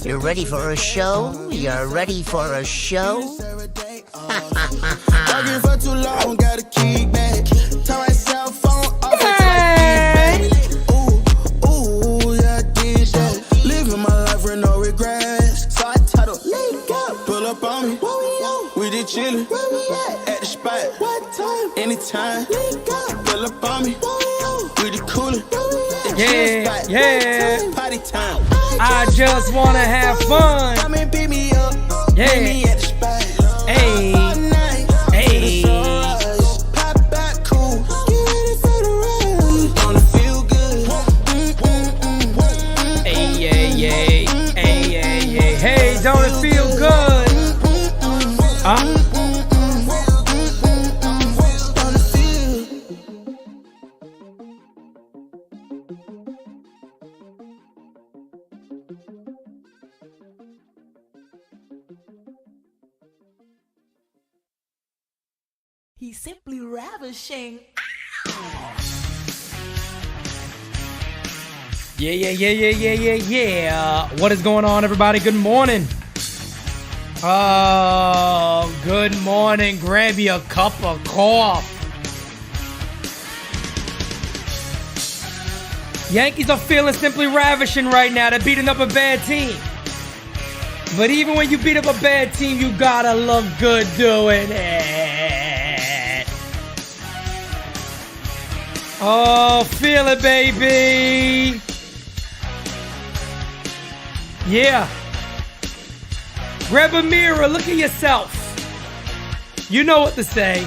You're ready for a show? You're ready for a show? Working for too long, gotta keep back. Turn my cell phone off ooh, yeah, I did that. Living my life with no regrets. So I titled, pull up on me. We did chillin' at the spot. What time? Anytime. Pull up on me. We did coolin'. Yeah. Party time. I just wanna have fun. Come and beat me up. Yeah. Meet me at the spot. Hey. Hey. Pop back cool. Get ready for the ride. Gonna feel good. Hey. Hey, don't it feel good? He's simply ravishing. Yeah. What is going on, everybody? Good morning. Oh, good morning. Grab you a cup of coffee. Yankees are feeling simply ravishing right now. They're beating up a bad team. But even when you beat up a bad team, you gotta look good doing it. Oh, feel it, baby. Yeah. Grab a mirror, look at yourself. You know what to say.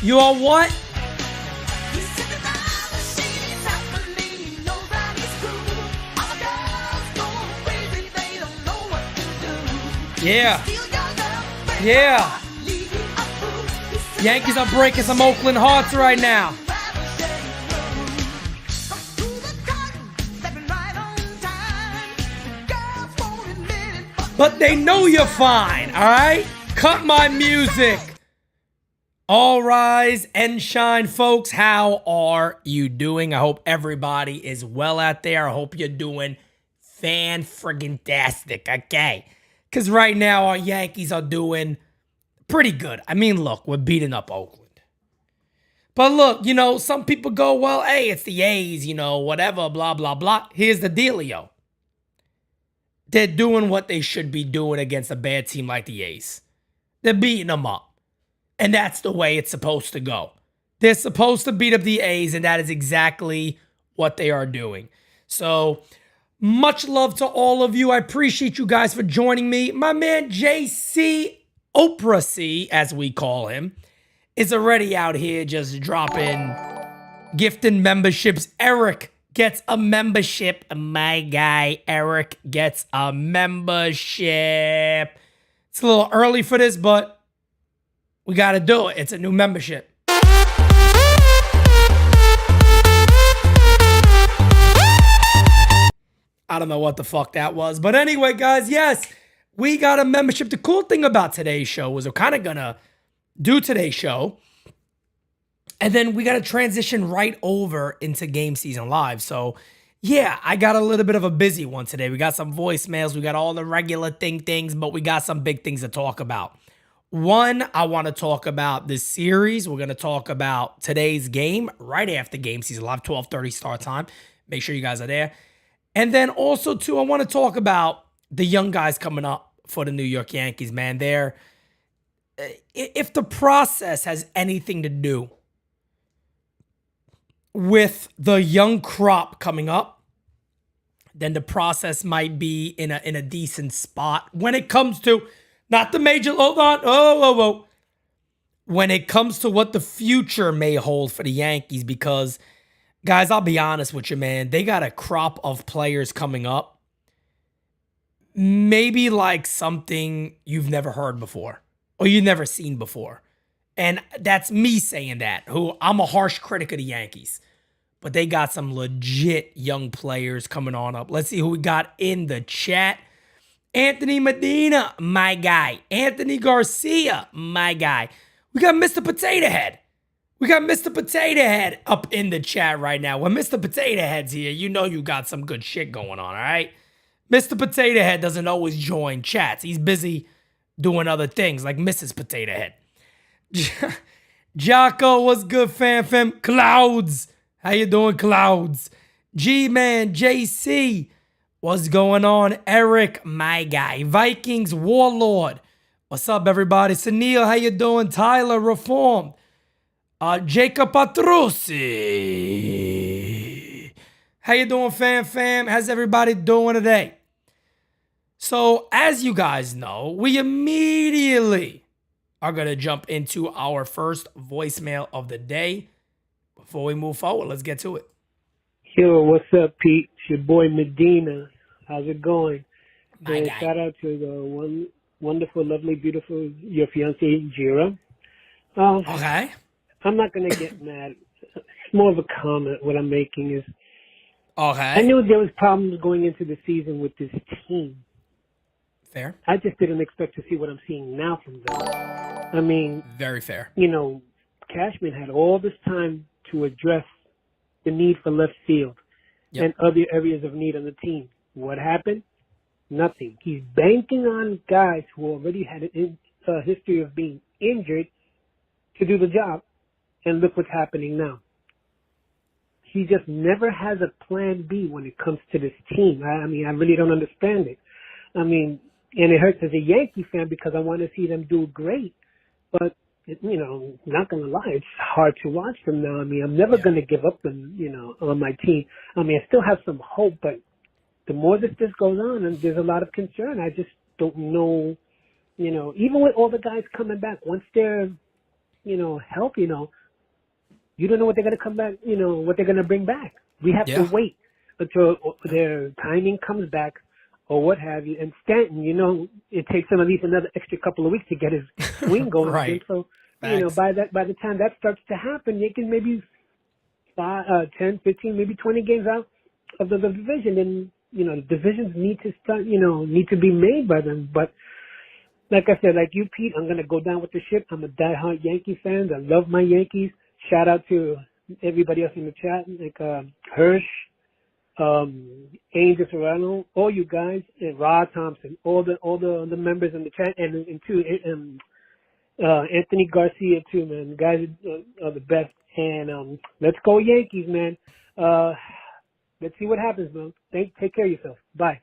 You are what? Yeah. Yankees are breaking some Oakland hearts right now. But they know you're fine, all right? Cut my music. All rise and shine, folks. How are you doing? I hope everybody is well out there. I hope you're doing fan-friggin-tastic, okay? Because right now our Yankees are doing pretty good. I mean, look, we're beating up Oakland. But look, some people go, well, hey, it's the A's, whatever, blah, blah, blah. Here's the dealio. They're doing what they should be doing against a bad team like the A's. They're beating them up. And that's the way it's supposed to go. They're supposed to beat up the A's, and that is exactly what they are doing. So, much love to all of you. I appreciate you guys for joining me. My man JC, Oprah C, as we call him, is already out here just dropping gifting memberships. Eric gets a membership. My guy, Eric, gets a membership. It's a little early for this, but we got to do it. It's a new membership. I don't know what the fuck that was. But anyway, guys, yes, we got a membership. The cool thing about today's show was we're kind of going to do today's show, and then we got to transition right over into Game Season Live. So, yeah, I got a little bit of a busy one today. We got some voicemails. We got all the regular things, but we got some big things to talk about. One, I want to talk about this series. We're going to talk about today's game right after Game Season Live, 12:30 start time. Make sure you guys are there. And then also, too, I want to talk about the young guys coming up for the New York Yankees, man. If the process has anything to do with the young crop coming up, then the process might be in a decent spot when it comes to, not the major, hold on, when it comes to what the future may hold for the Yankees, because guys, I'll be honest with you, man. They got a crop of players coming up. Maybe like something you've never heard before or you've never seen before. And that's me saying that, who I'm a harsh critic of the Yankees. But they got some legit young players coming on up. Let's see who we got in the chat. Anthony Medina, my guy. Anthony Garcia, my guy. We got Mr. Potato Head. We got Mr. Potato Head up in the chat right now. When Mr. Potato Head's here, you know you got some good shit going on, all right? Mr. Potato Head doesn't always join chats. He's busy doing other things like Mrs. Potato Head. Jocko, what's good, fam? Clouds, how you doing, Clouds? G-Man, JC, what's going on? Eric, my guy. Vikings, Warlord, what's up, everybody? Sunil, how you doing? Tyler, Reformed. Jacob Patrucci. How you doing, fam? How's everybody doing today? So, as you guys know, we immediately are going to jump into our first voicemail of the day. Before we move forward, let's get to it. Yo, what's up, Pete? It's your boy Medina. How's it going? My guy. Shout out to the wonderful, lovely, beautiful, your fiancée, Jira. Okay. I'm not going to get mad. It's more of a comment. What I'm making is, Okay. I knew there was problems going into the season with this team. Fair. I just didn't expect to see what I'm seeing now from them. I mean, Very fair. you know, Cashman had all this time to address the need for left field and other areas of need on the team. What happened? Nothing. He's banking on guys who already had a history of being injured to do the job. And look what's happening now. He just never has a plan B when it comes to this team. I mean, I really don't understand it. I mean, and it hurts as a Yankee fan because I want to see them do great. But, you know, not going to lie, it's hard to watch them now. I mean, I'm never going to give up on, on my team. I mean, I still have some hope, but the more this goes on, and there's a lot of concern. I just don't know, even with all the guys coming back, once they're, healthy, you don't know what they're going to come back, what they're going to bring back. We have to wait until their timing comes back or what have you. And Stanton, it takes him at least another extra couple of weeks to get his swing going. Right. So, Facts. by the time that starts to happen, you can maybe 10, 15, maybe 20 games out of the division. And, the divisions need to start, need to be made by them. But like I said, like you, Pete, I'm going to go down with the ship. I'm a diehard Yankee fan. I love my Yankees. Shout out to everybody else in the chat, like Hirsch, Angel Serrano, all you guys, and Rod Thompson, all the members in the chat, and too, Anthony Garcia too, man. The guys are the best. And let's go Yankees, man. Let's see what happens, man. Take care of yourself. Bye.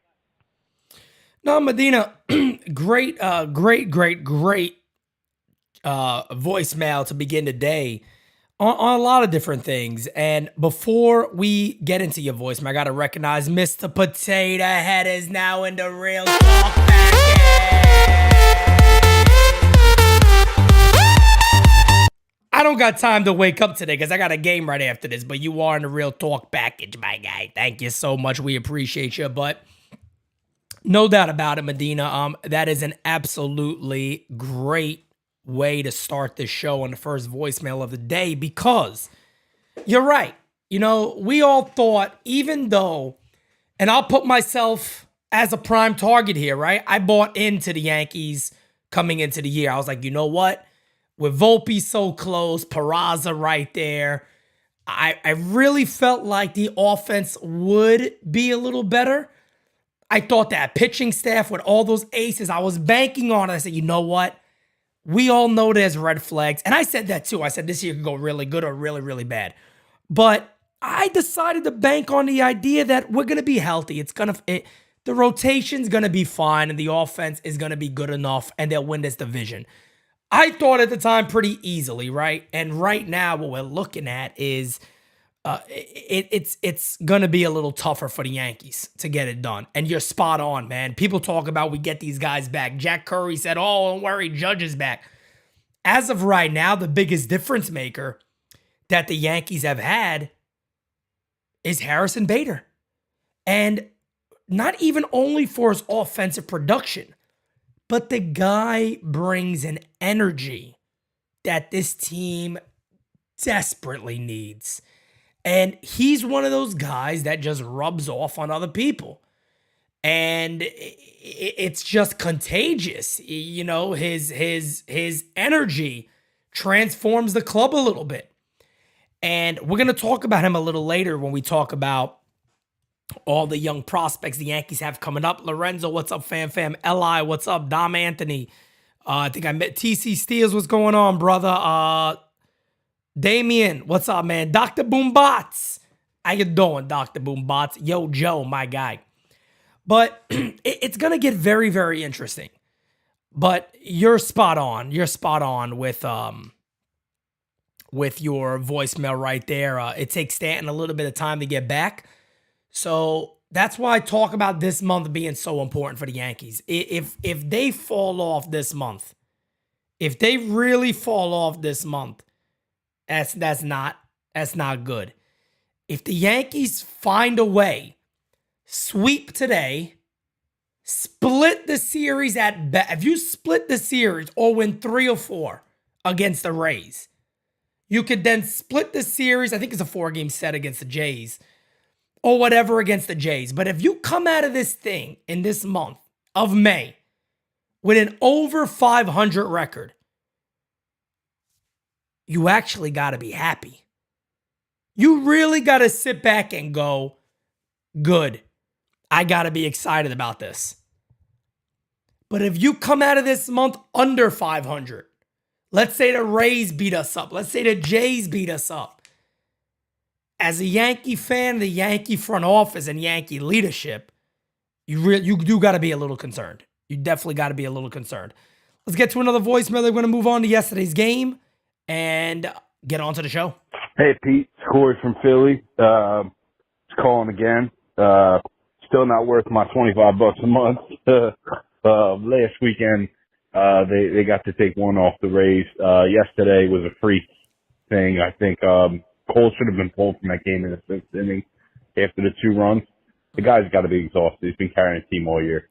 No, Medina, great voicemail to begin today on a lot of different things. And before we get into your voicemail, I got to recognize Mr. Potato Head is now in the Real Talk package. I don't got time to wake up today because I got a game right after this, but you are in the Real Talk package, my guy. Thank you so much. We appreciate you. But no doubt about it, Medina. That is an absolutely great way to start this show on the first voicemail of the day, because you're right. You know, we all thought, even though, and I'll put myself as a prime target here, right? I bought into the Yankees coming into the year. I was like, you know what? With Volpe so close, Peraza right there, I really felt like the offense would be a little better. I thought that pitching staff with all those aces, I was banking on it. I said, you know what? We all know there's red flags. And I said that too. I said this year could go really good or really, really bad. But I decided to bank on the idea that we're going to be healthy. The rotation's going to be fine and the offense is going to be good enough and they'll win this division. I thought at the time pretty easily, right? And right now what we're looking at is it's going to be a little tougher for the Yankees to get it done. And you're spot on, man. People talk about we get these guys back. Jack Curry said, oh, don't worry, Judge is back. As of right now, the biggest difference maker that the Yankees have had is Harrison Bader. And not even only for his offensive production, but the guy brings an energy that this team desperately needs. And he's one of those guys that just rubs off on other people. And it's just contagious. You know, his energy transforms the club a little bit. And we're going to talk about him a little later when we talk about all the young prospects the Yankees have coming up. Lorenzo, what's up, fam? Li, what's up? Dom Anthony. I think I met TC Steers. What's going on, brother? Damien, what's up, man? Dr. Boombots. How you doing, Dr. Boombots? Yo, Joe, my guy. But it's going to get very, very interesting. But you're spot on. You're spot on with your voicemail right there. It takes Stanton a little bit of time to get back. So that's why I talk about this month being so important for the Yankees. If they fall off this month, if they really fall off this month, that's not good. If the Yankees find a way, sweep today, split the series if you split the series or win 3 or 4 against the Rays, you could then split the series. I think it's a 4-game set against the Jays, or whatever against the Jays. But if you come out of this thing in this month of May with an over 500 record, you actually got to be happy. You really got to sit back and go, good, I got to be excited about this. But if you come out of this month under 500, let's say the Rays beat us up, let's say the Jays beat us up, as a Yankee fan, the Yankee front office and Yankee leadership, you do got to be a little concerned. You definitely got to be a little concerned. Let's get to another voicemail. We're going to move on to yesterday's game and get on to the show. Hey, Pete. It's Corey from Philly. Just calling again. Still not worth my $25 a month. Last weekend, they got to take one off the Rays. Yesterday was a freak thing. I think Cole should have been pulled from that game in the 6th inning after the 2 runs. The guy's got to be exhausted. He's been carrying the team all year.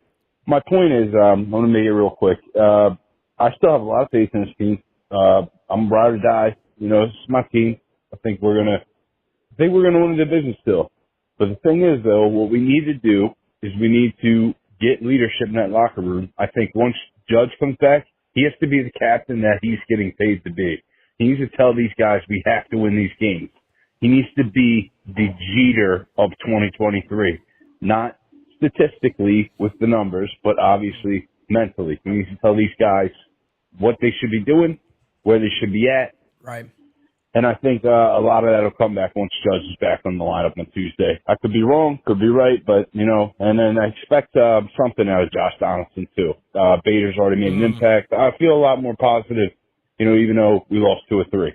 My point is, I'm going to make it real quick. I still have a lot of faith in this team. I'm ride or die. You know, this is my team. I think we're gonna win the division still. But the thing is, though, what we need to do is we need to get leadership in that locker room. I think once Judge comes back, he has to be the captain that he's getting paid to be. He needs to tell these guys we have to win these games. He needs to be the Jeter of 2023, not statistically with the numbers, but obviously mentally. He needs to tell these guys what they should be doing, where they should be at. Right. And I think a lot of that will come back once Judge is back on the lineup on Tuesday. I could be wrong, could be right, but, you know, and then I expect something out of Josh Donaldson, too. Bader's already made an impact. I feel a lot more positive, you know, even though we lost 2 or 3.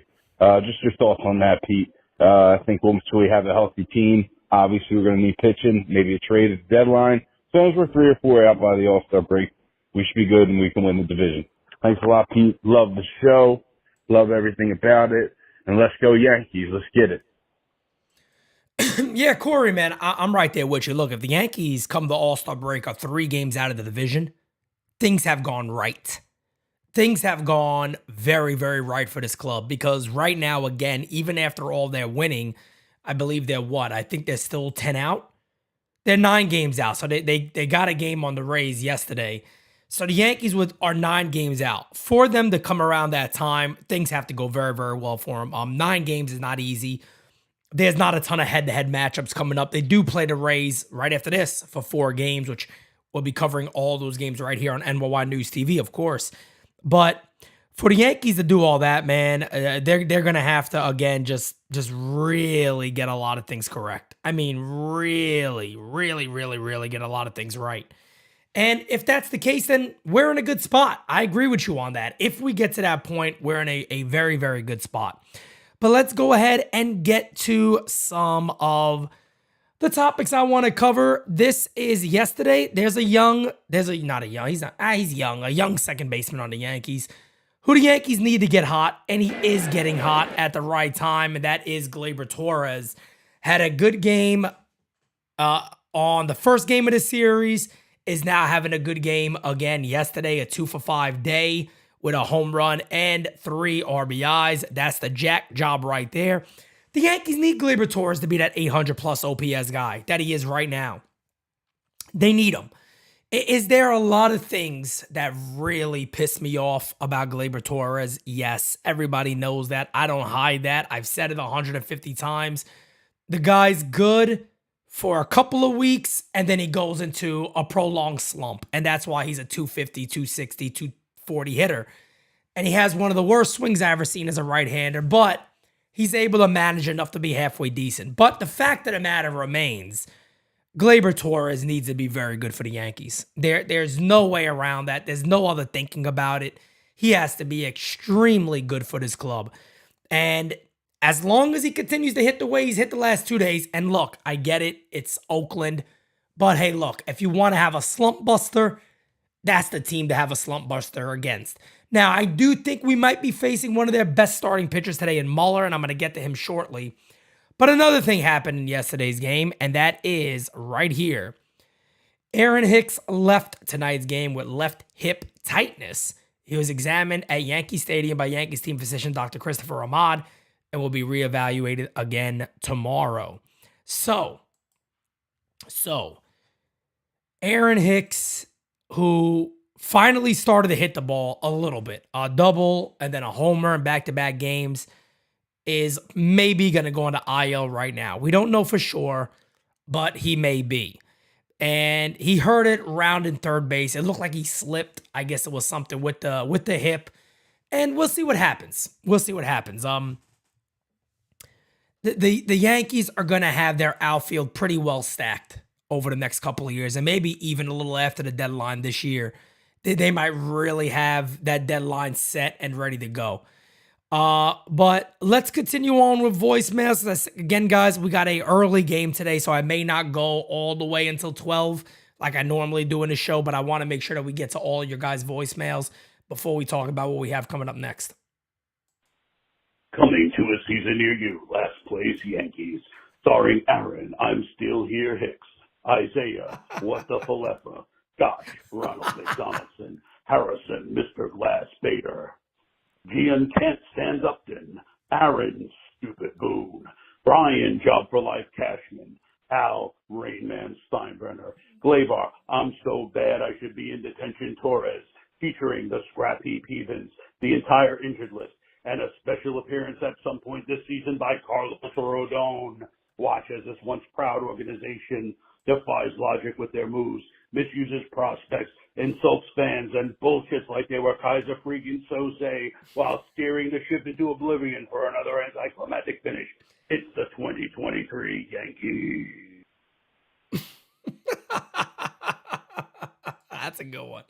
Just your thoughts on that, Pete. I think once we have a healthy team, obviously we're going to need pitching, maybe a trade at the deadline. As long as we're 3 or 4 out by the All-Star break, we should be good and we can win the division. Thanks a lot, Pete. Love the show. Love everything about it. And let's go Yankees. Let's get it. Yeah, Corey, man, I'm right there with you. Look, if the Yankees come to All-Star break are 3 games out of the division, things have gone right. Things have gone very, very right for this club because right now, again, even after all their winning, I believe they're what? I think they're still 10 out. They're 9 games out. So they got a game on the Rays yesterday. So the Yankees are 9 games out. For them to come around that time, things have to go very, very well for them. 9 games is not easy. There's not a ton of head-to-head matchups coming up. They do play the Rays right after this for 4 games, which we'll be covering all those games right here on NyynewsTV, of course. But for the Yankees to do all that, man, they're going to have to, again, just really get a lot of things correct. I mean, really, really, really, really get a lot of things right. And if that's the case, then we're in a good spot. I agree with you on that. If we get to that point, we're in a very, very good spot. But let's go ahead and get to some of the topics I want to cover. This is yesterday. He's young, a young second baseman on the Yankees, who the Yankees need to get hot, and he is getting hot at the right time, and that is Gleyber Torres. Had a good game on the first game of the series, is now having a good game again yesterday, a 2-for-5 day with a home run and 3 RBIs. That's the jack job right there. The Yankees need Gleyber Torres to be that 800-plus OPS guy that he is right now. They need him. Is there a lot of things that really piss me off about Gleyber Torres? Yes, everybody knows that. I don't hide that. I've said it 150 times. The guy's good for a couple of weeks, and then he goes into a prolonged slump. And that's why he's a 250, 260, 240 hitter. And he has one of the worst swings I ever seen as a right-hander, but he's able to manage enough to be halfway decent. But the fact of the matter remains, Gleyber Torres needs to be very good for the Yankees. There's no way around that. There's no other thinking about it. He has to be extremely good for this club. And as long as he continues to hit the way he's hit the last 2 days, and look, I get it, it's Oakland, but hey, look, if you want to have a slump buster, that's the team to have a slump buster against. Now, I do think we might be facing one of their best starting pitchers today in Muller, and I'm going to get to him shortly. But another thing happened in yesterday's game, and that is right here. Aaron Hicks left tonight's game with left hip tightness. He was examined at Yankee Stadium by Yankees team physician Dr. Christopher Ahmad and will be reevaluated again tomorrow. So Aaron Hicks, who finally started to hit the ball a little bit, a double and then a homer in back-to-back games, is maybe going to go into IL right now. We don't know for sure, but he may be. And he hurt it rounding third base. It looked like he slipped. I guess it was something with the hip. And we'll see what happens. The Yankees are going to have their outfield pretty well stacked over the next couple of years, and maybe even a little after the deadline this year. They might really have that deadline set and ready to go. But let's continue on with voicemails. Again, guys, we got an early game today, so I may not go all the way until 12 like I normally do in the show, but I want to make sure that we get to all your guys' voicemails before we talk about what we have coming up next. Coming to a season near you, last place Yankees, starring Aaron, I'm still here, Hicks, Isaiah, what the Falefa, Scott, Ronald McDonaldson, Harrison, Mr. Glass Bader, Gian Kent, Stand Upton, Aaron, Stupid Boone, Brian, Job for Life Cashman, Al, Rainman Steinbrenner, Gleyber, I'm so bad I should be in detention, Torres, featuring the Scrap Heap Heathens, the entire injured list, and a special appearance at some point this season by Carlos Rodon. Watch as this once proud organization defies logic with their moves, misuses prospects, insults fans, and bullshits like they were Kaiser freaking Sose while steering the ship into oblivion for another anticlimactic finish. It's the 2023 Yankees. That's a good one.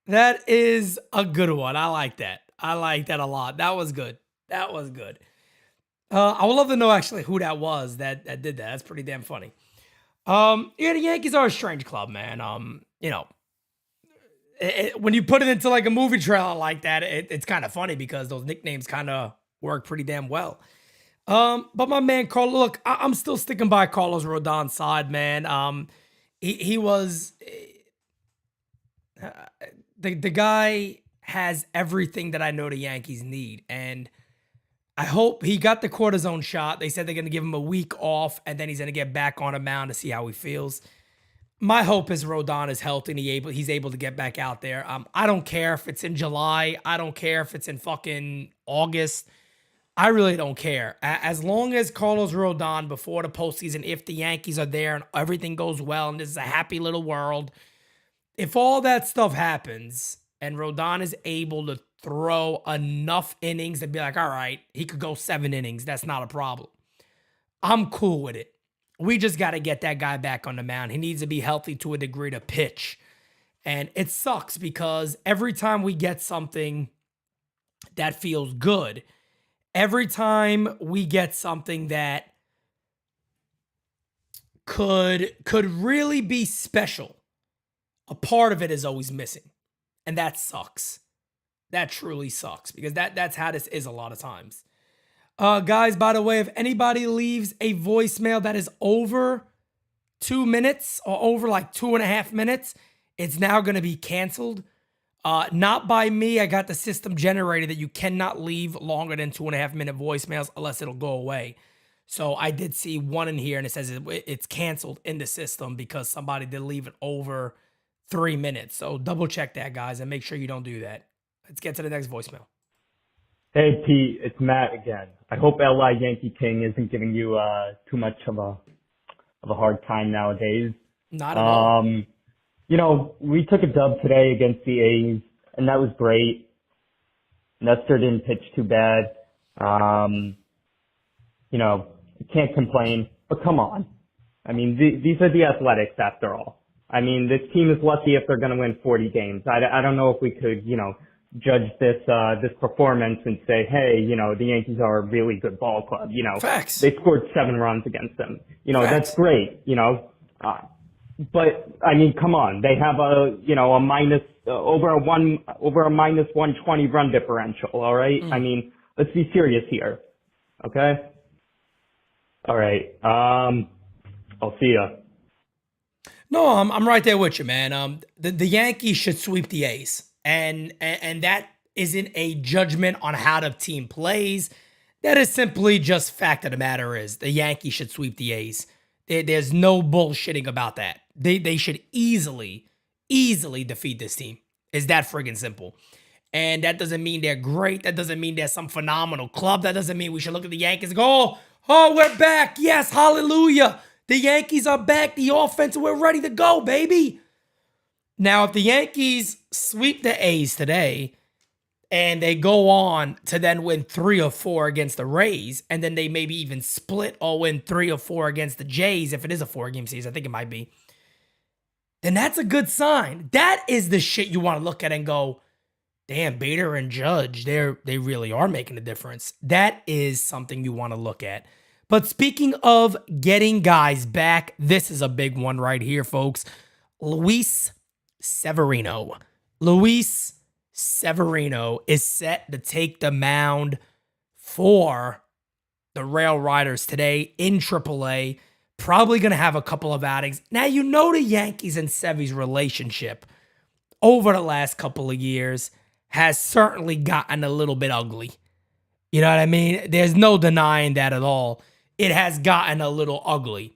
That is a good one. I like that. I like that a lot. That was good. I would love to know actually who that was that did that. That's pretty damn funny. The Yankees are a strange club, man. when you put it into like a movie trailer like that, it's kind of funny because those nicknames kind of work pretty damn well. But my man Carlos, look, I'm still sticking by Carlos Rodon's side, man. He was the guy has everything that I know the Yankees need, and I hope he got the cortisone shot. They said they're going to give him a week off, and then he's going to get back on a mound to see how he feels. My hope is Rodon is healthy and he's able to get back out there. I don't care if it's in July. I don't care if it's in fucking August. I really don't care. As long as Carlos Rodon, before the postseason, if the Yankees are there and everything goes well and this is a happy little world, if all that stuff happens and Rodon is able to throw enough innings to be like, all right, he could go 7 innings. That's not a problem. I'm cool with it. We just got to get that guy back on the mound. He needs to be healthy to a degree to pitch. And it sucks because every time we get something that feels good, every time we get something that could really be special, a part of it is always missing. And that sucks. That truly sucks because that's how this is a lot of times. Guys, by the way, if anybody leaves a voicemail that is over 2 minutes or over like 2.5 minutes, it's now going to be canceled. Not by me. I got the system generated that you cannot leave longer than 2.5 minute voicemails unless it'll go away. So I did see one in here and it says it's canceled in the system because somebody did leave it over 3 minutes. So double check that, guys, and make sure you don't do that. Let's get to the next voicemail. Hey, Pete, it's Matt again. I hope LI Yankee King isn't giving you too much of a hard time nowadays. Not at all. You know, we took a dub today against the A's, and that was great. Nestor didn't pitch too bad. You know, can't complain, but come on. I mean, these are the Athletics after all. I mean, this team is lucky if they're going to win 40 games. I don't know if we could, you know, judge this performance and say, hey, you know, the Yankees are a really good ball club. You know, Facts. They scored 7 runs against them. You know, Facts. That's great. You know, but I mean, come on, they have a minus over a minus 120 run differential. All right. I mean, let's be serious here. Okay. All right. I'll see ya. No, I'm right there with you, man. The Yankees should sweep the A's. And that isn't a judgment on how the team plays. That is simply just fact of the matter is the Yankees should sweep the A's. There's no bullshitting about that. They should easily defeat this team. It's that friggin' simple. And that doesn't mean they're great. That doesn't mean they're some phenomenal club. That doesn't mean we should look at the Yankees and go, oh, we're back. Yes, hallelujah. The Yankees are back. The offense, we're ready to go, baby. Now, if the Yankees sweep the A's today and they go on to then win 3 or 4 against the Rays, and then they maybe even split or win 3 or 4 against the Jays, if it is a 4-game season, I think it might be, then that's a good sign. That is the shit you want to look at and go, damn, Bader and Judge, they really are making a difference. That is something you want to look at. But speaking of getting guys back, this is a big one right here, folks. Luis Severino. Luis Severino is set to take the mound for the Rail Riders today in AAA. Probably going to have a couple of outings. Now, you know the Yankees and Sevy's relationship over the last couple of years has certainly gotten a little bit ugly. You know what I mean? There's no denying that at all. It has gotten a little ugly.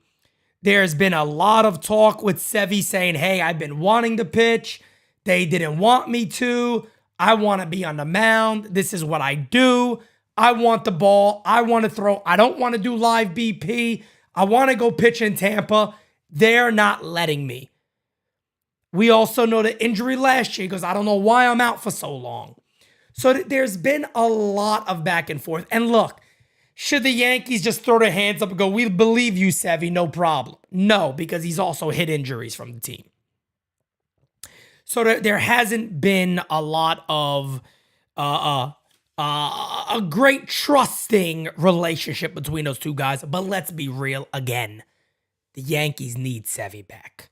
There's been a lot of talk with Sevy saying, hey, I've been wanting to pitch. They didn't want me to. I want to be on the mound. This is what I do. I want the ball. I want to throw. I don't want to do live BP. I want to go pitch in Tampa. They're not letting me. We also know the injury last year. He goes, I don't know why I'm out for so long. So there's been a lot of back and forth. And look, should the Yankees just throw their hands up and go, we believe you, Sevy, no problem? No, because he's also hit injuries from the team. So there hasn't been a lot of a great trusting relationship between those two guys. But let's be real again. The Yankees need Sevy back.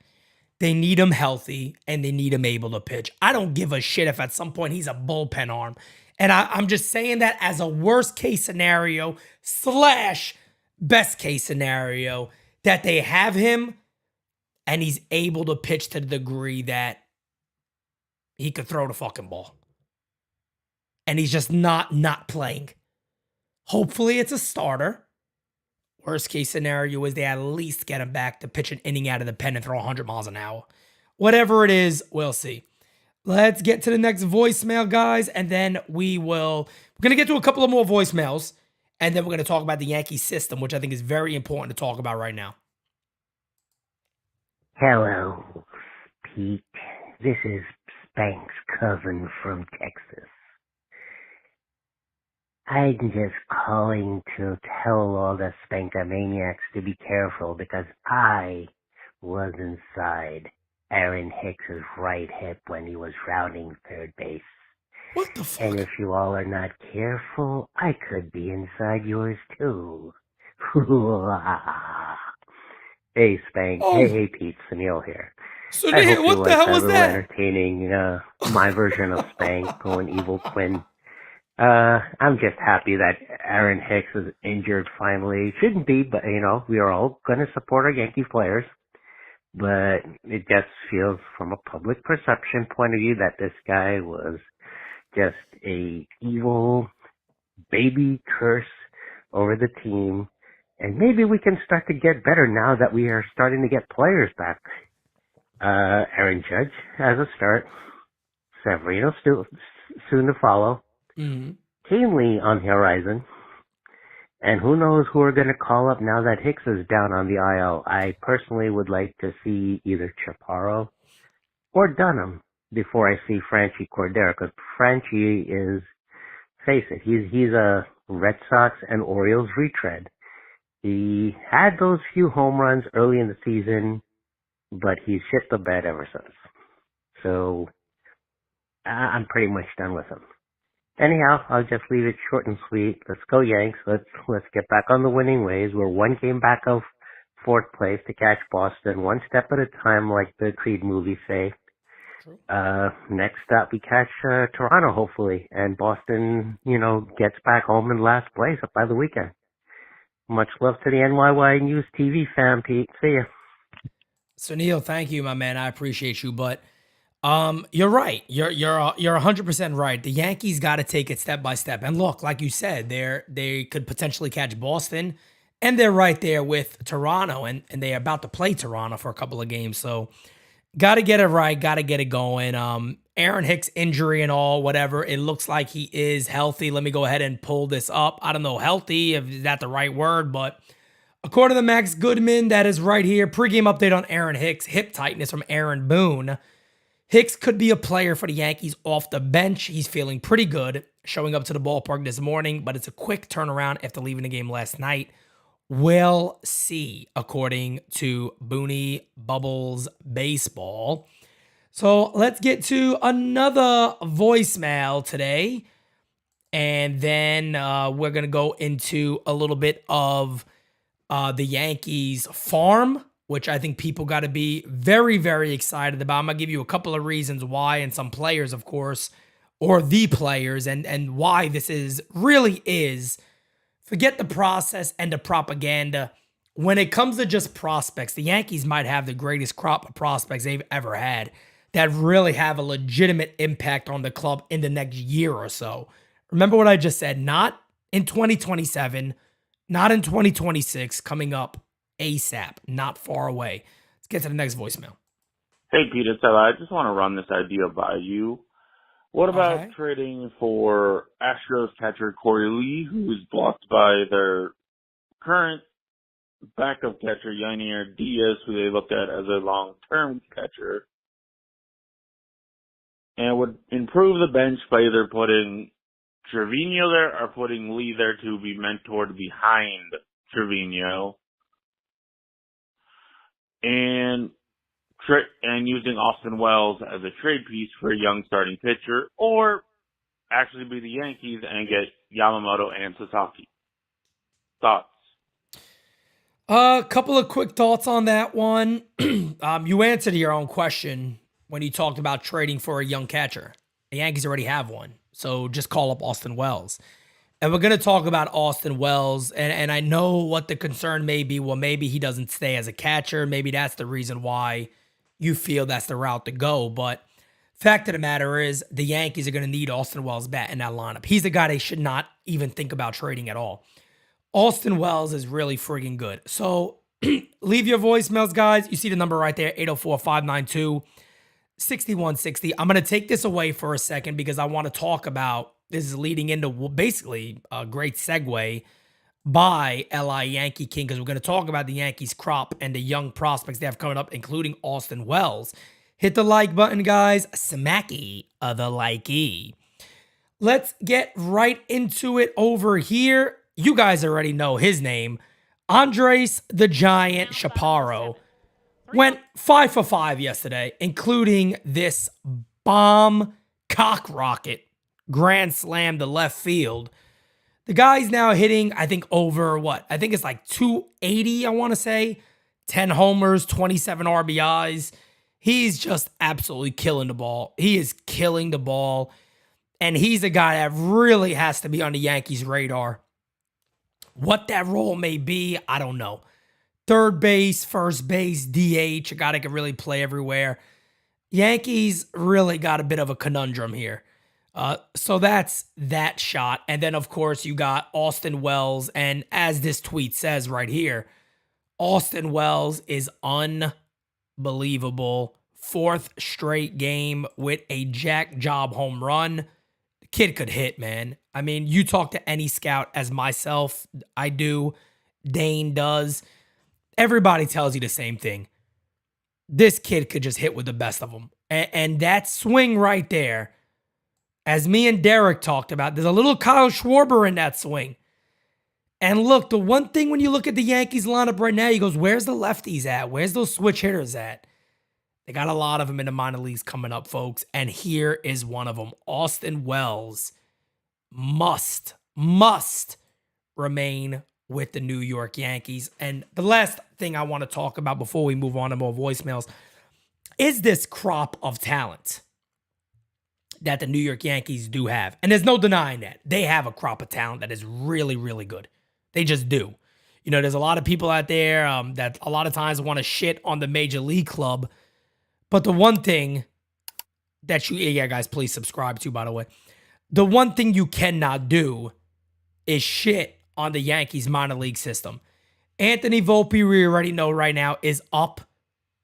They need him healthy, and they need him able to pitch. I don't give a shit if at some point he's a bullpen arm. And I'm just saying that as a worst case scenario / best case scenario, that they have him and he's able to pitch to the degree that he could throw the fucking ball. And he's just not playing. Hopefully it's a starter. Worst case scenario is they at least get him back to pitch an inning out of the pen and throw 100 miles an hour. Whatever it is, we'll see. Let's get to the next voicemail, guys, and then we're going to get to a couple of more voicemails, and then we're going to talk about the Yankee system, which I think is very important to talk about right now. Hello, Pete. This is Spank's cousin from Texas. I'm just calling to tell all the Spankamaniacs to be careful because I was inside Aaron Hicks's right hip when he was rounding third base. What the fuck? And if you all are not careful, I could be inside yours too. Hey, Spank. Oh. Hey, Pete. Sunil here. Sunil, what the hell was that? Entertaining my version of Spank going evil twin. I'm just happy that Aaron Hicks is injured finally. Shouldn't be, but, we are all going to support our Yankee players. But it just feels from a public perception point of view that this guy was just a evil baby curse over the team. And maybe we can start to get better now that we are starting to get players back. Aaron Judge has a start. Severino still soon to follow. Mm-hmm. Keenly on the horizon. And who knows who we're going to call up now that Hicks is down on the IL. I personally would like to see either Chaparro or Dunham before I see Franchi Cordero, because Franchi is, face it, he's a Red Sox and Orioles retread. He had those few home runs early in the season, but he's shit the bed ever since. So I'm pretty much done with him. Anyhow, I'll just leave it short and sweet. Let's go Yanks. Let's get back on the winning ways. We're one game back of fourth place to catch Boston, one step at a time, like the Creed movies say. Next up, we catch Toronto, hopefully, and Boston, gets back home in last place by the weekend. Much love to the NyynewsTV fam, Pete. See ya. Sunil, thank you, my man. I appreciate you, but you're right. You're 100% right. The Yankees got to take it step by step. And look, like you said, they could potentially catch Boston, and they're right there with Toronto, and they're about to play Toronto for a couple of games. So got to get it right. Got to get it going. Aaron Hicks injury and all, whatever. It looks like he is healthy. Let me go ahead and pull this up. I don't know healthy, if that's the right word, but according to Max Goodman, that is right here. Pre-game update on Aaron Hicks. Hip tightness from Aaron Boone. Hicks could be a player for the Yankees off the bench. He's feeling pretty good, showing up to the ballpark this morning, but it's a quick turnaround after leaving the game last night. We'll see, according to Booney Bubbles Baseball. So let's get to another voicemail today, and then we're going to go into a little bit of the Yankees farm, which I think people got to be very, very excited about. I'm going to give you a couple of reasons why, and some players, of course, or the players, and why this really is. Forget the process and the propaganda. When it comes to just prospects, the Yankees might have the greatest crop of prospects they've ever had that really have a legitimate impact on the club in the next year or so. Remember what I just said, not in 2027, not in 2026, coming up ASAP, not far away. Let's get to the next voicemail. Hey, Peter Stella, I just want to run this idea by you. What about trading for Astros catcher Corey Lee, who is blocked by their current backup catcher, Yainer Diaz, who they look at as a long-term catcher, and would improve the bench by either putting Trevino there or putting Lee there to be mentored behind Trevino, and using Austin Wells as a trade piece for a young starting pitcher, or actually be the Yankees and get Yamamoto and Sasaki. Thoughts? A couple of quick thoughts on that one. You answered your own question when you talked about trading for a young catcher. The Yankees already have one, so just call up Austin Wells. And we're going to talk about Austin Wells, and I know what the concern may be. Well, maybe he doesn't stay as a catcher. Maybe that's the reason why you feel that's the route to go. But fact of the matter is, the Yankees are going to need Austin Wells back in that lineup. He's a guy they should not even think about trading at all. Austin Wells is really friggin' good. So leave your voicemails, guys. You see the number right there, 804-592-6160. I'm going to take this away for a second because I want to talk about, this is leading into basically a great segue by LI Yankee King, because we're going to talk about the Yankees crop and the young prospects they have coming up, including Austin Wells. Hit the like button, guys. Smacky of the likey. Let's get right into it over here. You guys already know his name. Andres the Giant Chaparro went 5 for 5 yesterday, including this bomb cock rocket grand slam to left field. The guy's now hitting, I think, over what? I think it's like 280, I want to say. 10 homers, 27 RBIs. He's just absolutely killing the ball. He is killing the ball. And he's a guy that really has to be on the Yankees' radar. What that role may be, I don't know. Third base, first base, DH, a guy that can really play everywhere. Yankees really got a bit of a conundrum here. So that's that shot. And then, of course, you got Austin Wells. And as this tweet says right here, Austin Wells is unbelievable. 4th straight game with a jack job home run. The kid could hit, man. I mean, you talk to any scout, as myself, I do, Dane does. Everybody tells you the same thing. This kid could just hit with the best of them. And that swing right there, as me and Derek talked about, there's a little Kyle Schwarber in that swing. And look, the one thing when you look at the Yankees lineup right now, he goes, where's the lefties at? Where's those switch hitters at? They got a lot of them in the minor leagues coming up, folks. And here is one of them. Austin Wells must remain with the New York Yankees. And the last thing I want to talk about before we move on to more voicemails is this crop of talent that the New York Yankees do have. And there's no denying that. They have a crop of talent that is really, really good. They just do. You know, there's a lot of people out there that a lot of times want to shit on the Major League Club. But the one thing that yeah, guys, please subscribe to, by the way. The one thing you cannot do is shit on the Yankees minor league system. Anthony Volpe, we already know right now, is up.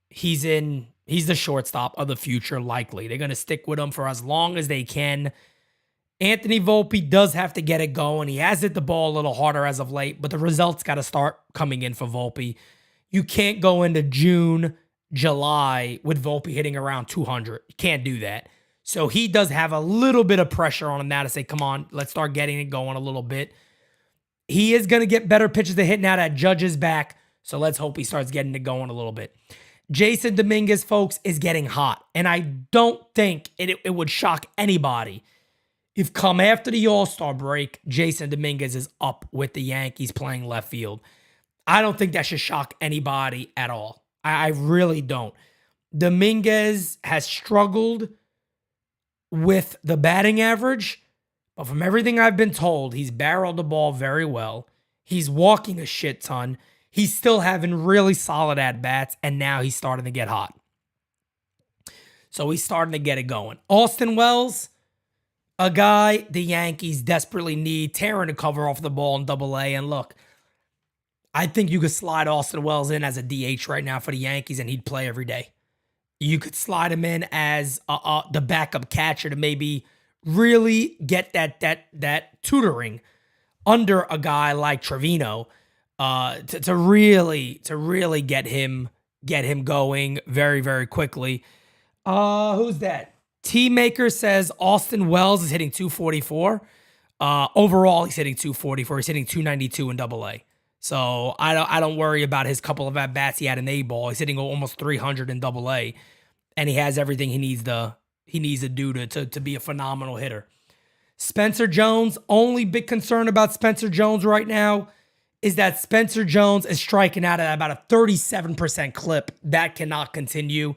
He's the shortstop of the future, likely. They're going to stick with him for as long as they can. Anthony Volpe does have to get it going. He has hit the ball a little harder as of late, but the results got to start coming in for Volpe. You can't go into June, July with Volpe hitting around 200. You can't do that. So he does have a little bit of pressure on him now to say, come on, let's start getting it going a little bit. He is going to get better pitches to hit now that Judge is back. So let's hope he starts getting it going a little bit. Jason Dominguez, folks, is getting hot. And I don't think it would shock anybody if come after the All-Star break, Jason Dominguez is up with the Yankees playing left field. I don't think that should shock anybody at all. I really don't. Dominguez has struggled with the batting average, but from everything I've been told, he's barreled the ball very well. He's walking a shit ton. He's still having really solid at-bats, and now he's starting to get hot. So he's starting to get it going. Austin Wells, a guy the Yankees desperately need, tearing the cover off the ball in Double-A. And look, I think you could slide Austin Wells in as a DH right now for the Yankees, and he'd play every day. You could slide him in as the backup catcher to maybe really get that tutoring under a guy like Trevino to really get him going very, very quickly. Who's that? T-Maker says Austin Wells is hitting 244. Overall, he's hitting 244. He's hitting 292 in Double-A. So I don't worry about his couple of at-bats he had in A-ball. He's hitting almost 300 in Double-A. And he has everything he needs to do to be a phenomenal hitter. Spencer Jones, only big concern about Spencer Jones right now is that Spencer Jones is striking out at about a 37% clip. That cannot continue.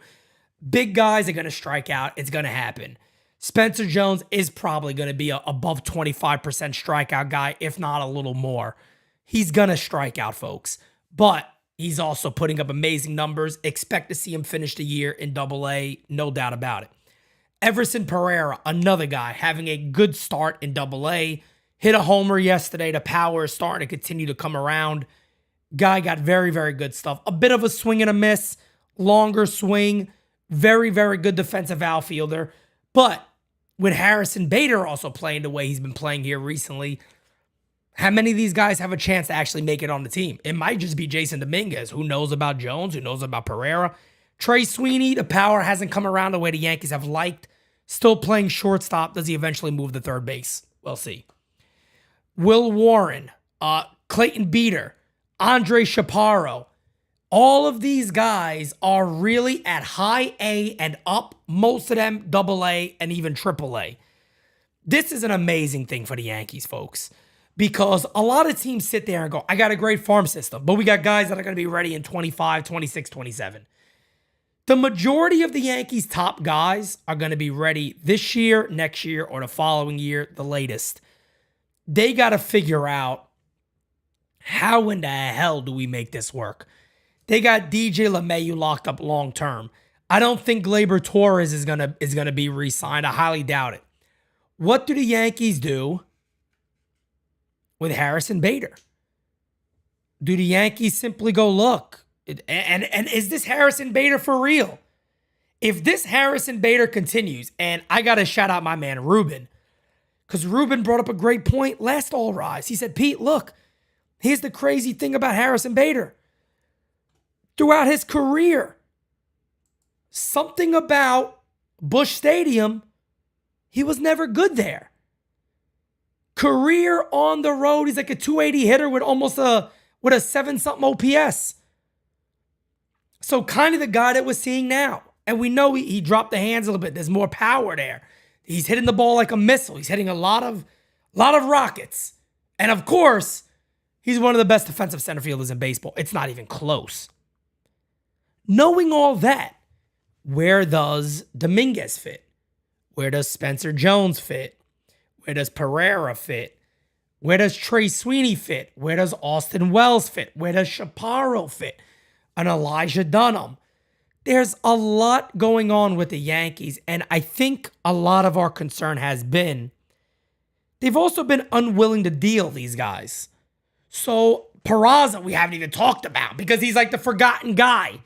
Big guys are going to strike out. It's going to happen. Spencer Jones is probably going to be a above 25% strikeout guy, if not a little more. He's going to strike out, folks. But he's also putting up amazing numbers. Expect to see him finish the year in Double-A, no doubt about it. Everson Pereira, another guy, having a good start in Double-A. Hit a homer yesterday. The power is starting to continue to come around. Guy got very, very good stuff. A bit of a swing and a miss. Longer swing. Very, very good defensive outfielder. But with Harrison Bader also playing the way he's been playing here recently, how many of these guys have a chance to actually make it on the team? It might just be Jason Dominguez. Who knows about Jones? Who knows about Pereira? Trey Sweeney, the power hasn't come around the way the Yankees have liked. Still playing shortstop. Does he eventually move to third base? We'll see. Will Warren, Clayton Beater, Andre Chaparro. All of these guys are really at high A and up, most of them Double-A and even Triple-A. This is an amazing thing for the Yankees, folks, because a lot of teams sit there and go, I got a great farm system, but we got guys that are going to be ready in 25, 26, 27. The majority of the Yankees' top guys are going to be ready this year, next year, or the following year, the latest. They got to figure out how in the hell do we make this work? They got DJ LeMahieu locked up long term. I don't think Gleyber Torres is gonna be re-signed. I highly doubt it. What do the Yankees do with Harrison Bader? Do the Yankees simply go, look, and is this Harrison Bader for real? If this Harrison Bader continues, and I gotta shout out my man Ruben, because Ruben brought up a great point last All Rise. He said, Pete, look, here's the crazy thing about Harrison Bader. Throughout his career, something about Busch Stadium, he was never good there. Career on the road, he's like a 280 hitter with almost a 7-something OPS. So kind of the guy that we're seeing now. And we know he dropped the hands a little bit. There's more power there. He's hitting the ball like a missile. He's hitting a lot of rockets. And of course, he's one of the best defensive center fielders in baseball. It's not even close. Knowing all that, where does Dominguez fit? Where does Spencer Jones fit? Where does Pereira fit? Where does Trey Sweeney fit? Where does Austin Wells fit? Where does Chaparro fit? And Elijah Dunham. There's a lot going on with the Yankees, and I think a lot of our concern has been they've also been unwilling to deal these guys. So Peraza we haven't even talked about because he's like the forgotten guy.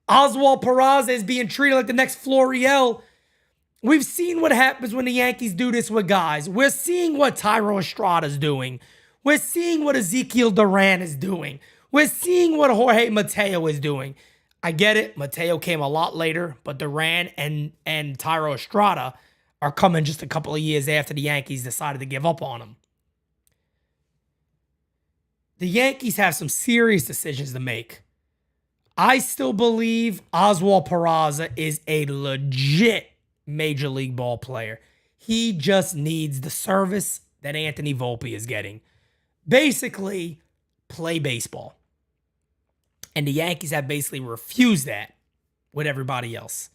Oswald Peraza is being treated like the next Florial. We've seen what happens when the Yankees do this with guys. We're seeing what Thairo Estrada's doing. We're seeing what Ezekiel Duran is doing. We're seeing what Jorge Mateo is doing. I get it. Mateo came a lot later, but Duran and Thairo Estrada are coming just a couple of years after the Yankees decided to give up on him. The Yankees have some serious decisions to make. I still believe Oswald Peraza is a legit major league ball player. He just needs the service that Anthony Volpe is getting. Basically, play baseball. And the Yankees have basically refused that with everybody else.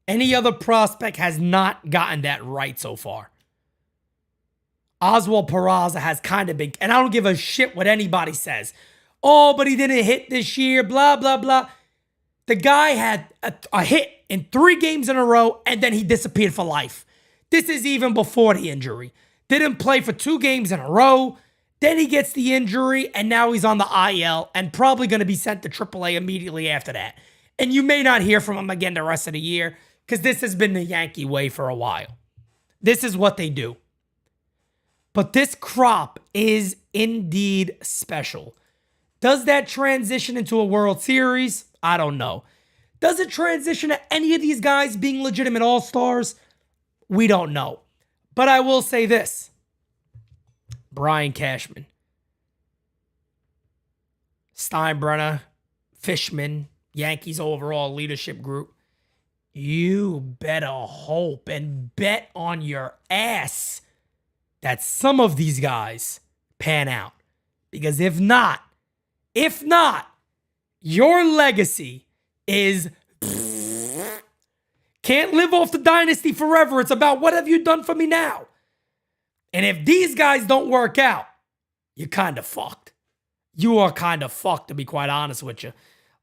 Any other prospect has not gotten that right so far. Oswald Peraza has kind of been, and I don't give a shit what anybody says. Oh, but he didn't hit this year, blah, blah, blah. The guy had a hit in 3 games in a row, and then he disappeared for life. This is even before the injury. Didn't play for 2 games in a row. Then he gets the injury, and now he's on the IL and probably going to be sent to AAA immediately after that. And you may not hear from him again the rest of the year because this has been the Yankee way for a while. This is what they do. But this crop is indeed special. Does that transition into a World Series? I don't know. Does it transition to any of these guys being legitimate all-stars? We don't know. But I will say this. Brian Cashman, Steinbrenner, Fishman, Yankees overall leadership group. You better hope and bet on your ass that some of these guys pan out. Because if not, your legacy is can't live off the dynasty forever. It's about what have you done for me now? And if these guys don't work out, you're kind of fucked. You are kind of fucked, to be quite honest with you.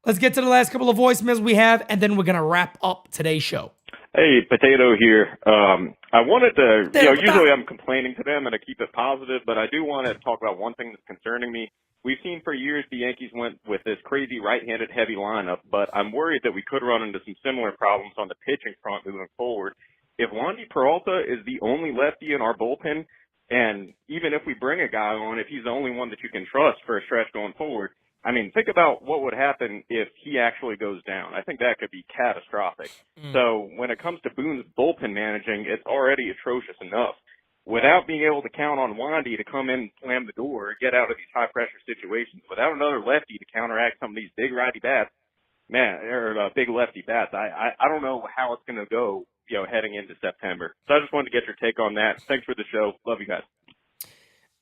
Let's get to the last couple of voicemails we have, and then we're going to wrap up today's show. Hey, Potato here. I wanted to, usually I'm complaining to them and I keep it positive, but I do want to talk about one thing that's concerning me. We've seen for years the Yankees went with this crazy right-handed heavy lineup, but I'm worried that we could run into some similar problems on the pitching front moving forward. If Wandy Peralta is the only lefty in our bullpen, and even if we bring a guy on, if he's the only one that you can trust for a stretch going forward, I mean, think about what would happen if he actually goes down. I think that could be catastrophic. So when it comes to Boone's bullpen managing, it's already atrocious enough. Without being able to count on Wandy to come in and slam the door, get out of these high-pressure situations, without another lefty to counteract some of these big righty bats, big lefty bats, I don't know how it's going to go, heading into September. So I just wanted to get your take on that. Thanks for the show. Love you guys.